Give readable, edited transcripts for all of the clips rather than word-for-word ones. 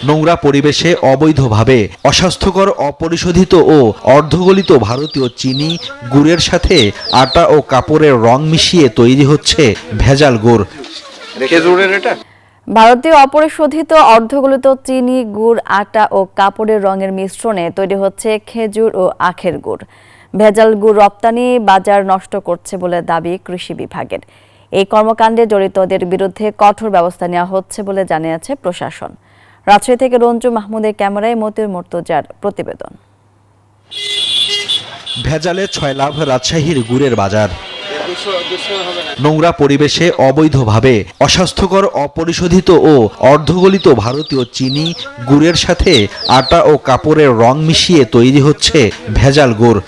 নোংরা পরিবেশে অবৈধভাবে অস্বাস্থ্যকর অপরিশোধিত ও অর্ধগলিত ভারতীয় চিনি গুড়ের সাথে আটা ও কাপড়ের রং মিশিয়ে তৈরি হচ্ছে ভেজাল গুড়। ভারতীয় অপরিশোধিত অর্ধগলিত চিনি গুড় আটা ও কাপড়ের রঙের মিশ্রণে তৈরি হচ্ছে খেজুর ও আখের গুড়। ভেজাল গুড় রপ্তানি বাজার নষ্ট করছে বলে দাবি কৃষি বিভাগের। এই কর্মকাণ্ডে জড়িতদের বিরুদ্ধে কঠোর ব্যবস্থা নেওয়া হচ্ছে বলে জানিয়েছে প্রশাসন। রাজশাহী থেকে রঞ্জু মাহমুদের ক্যামেরায় মতিউর মুর্তজার প্রতিবেদন। ভেজালে ৬ লাভ রাজশাহীর গুড়ের বাজার। নোংরা পরিবেশে অবৈধভাবে অস্বাস্থ্যকর অপরিশোধিত ও অর্ধগলিত ভারতীয় চিনি গুড়ের সাথে আটা ও কাপড়ের রং মিশিয়ে তৈরি হচ্ছে ভেজাল গুড়।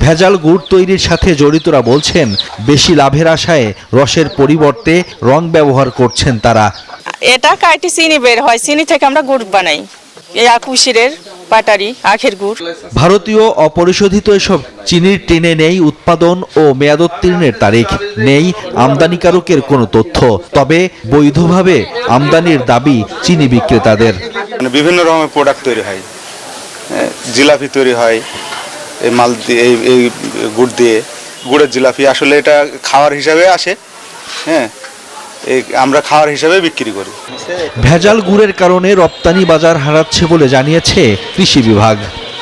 ভেজাল গুড় তৈরির সাথে জড়িতরা বলছেন, বেশি লাভের আশায় রসের পরিবর্তে রং ব্যবহার করছেন তারা। এটা কাটি চিনি বের হয়, চিনি থেকে আমরা গুড় বানাই। এই আকুশিরের পাটারি আখের গুড়। ভারতীয় অপরিশোধিত এসব চিনির টেনে নেই উৎপাদন ও মেয়াদোত্তীর্ণের তারিখ, নেই আমদানিকারকের কোনো তথ্য। তবে বৈধভাবে আমদানির দাবি চিনি বিক্রেতাদের। বিভিন্ন রকমের প্রোডাক্ট তৈরি হয়, জিলাপি তৈরি হয় এই মাল দিয়ে, এই গুড় দিয়ে, গুড়ের জিলাপি। আসলে এটা খাওয়ার হিসাবে আসে, হ্যাঁ, আমরা খাওয়ার হিসাবে বিক্রি করি। ভেজাল গুড়ের কারণে রপ্তানি বাজার হারাচ্ছে বলে জানিয়েছে কৃষি বিভাগ।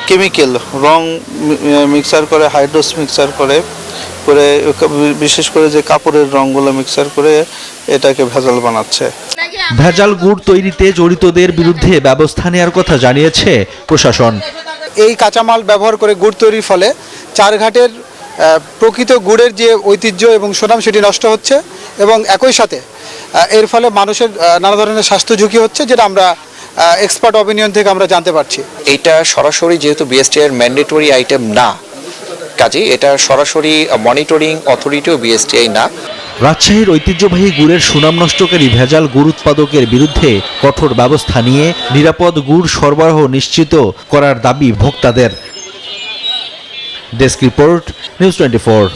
কেমিক্যাল রং মিক্সার করে, হাইড্রোস মিক্সার করে, বিশেষ করে যে কাপড়ের রংগুলো মিক্সার করে এটাকে ভেজাল বানাচ্ছে। ভেজাল গুড় তৈরিতে জড়িতদের বিরুদ্ধে ব্যবস্থা নেওয়ার কথা জানিয়েছে প্রশাসন। এই কাঁচামাল ব্যবহার করে গুড় তৈরির ফলে চারঘাটের প্রকৃত গুড়ের যে ঐতিহ্য এবং সুনাম সেটি নষ্ট হচ্ছে এবং একই সাথে এর ফলে মানুষের নানা ধরনের স্বাস্থ্য ঝুঁকি হচ্ছে, যেটা আমরা এক্সপার্ট অপিনিয়ন থেকে আমরা জানতে পারছি। এটা সরাসরি যেহেতু বিএসটিআই এর ম্যান্ডেটরি আইটেম না, কাজে এটা সরাসরি মনিটরিং অথরিটিও বিএসটিআই না। রাজশাহীর ঐতিহ্যবাহী গুড়ের সুনাম নষ্টকারী ভেজাল গুড় উৎপাদকের বিরুদ্ধে কঠোর ব্যবস্থা নিয়ে নিরাপদ গুড় সরবরাহ নিশ্চিত করার দাবি ভোক্তাদের। Desk report, news 24।